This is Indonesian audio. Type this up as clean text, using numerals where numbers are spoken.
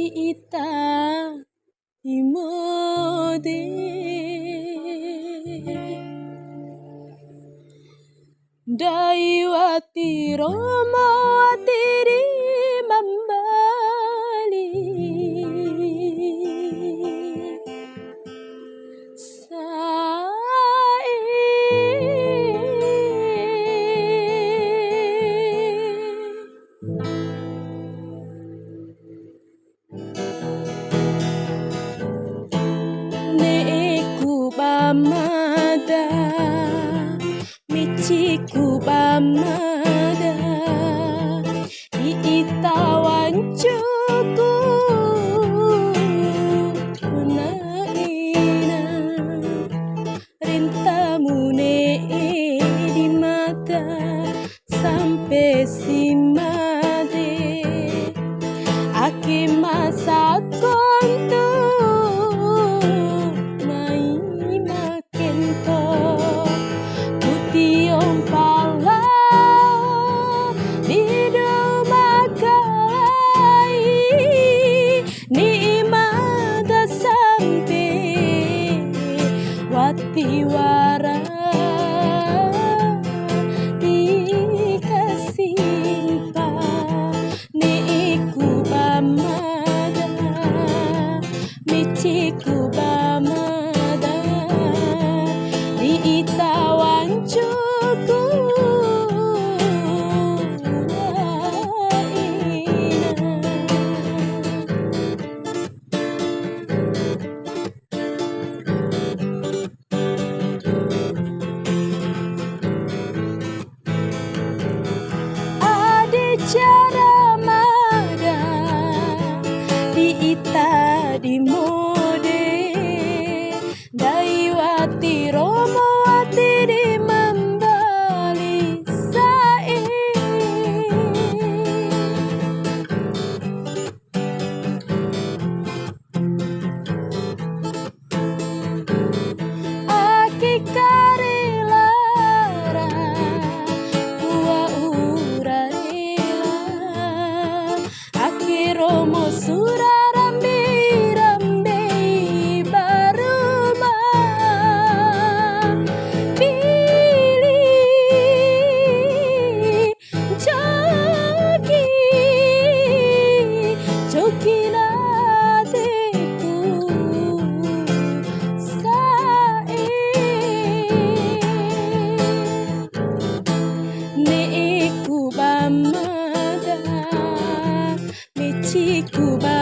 ita imode Daiwati Romawati Mambali Neku bamada Michiku bamada Iitawan cuku Punaina Rintamune di mata Sampai simade Aki masa kontu Mai makento Putiong pala Bidu makai Ni mada sampai Watiwara Dikasimpa Ni iku bamada Michiku bamada Di itawan cuku Ade cara mada Di ita di mode Daiwati Romawati di Mambali sae Aki karelara Ua urarela Aki Romo surarambi rambe baruma Pilih Joki nadeku sae Neku bamada Michiku bamada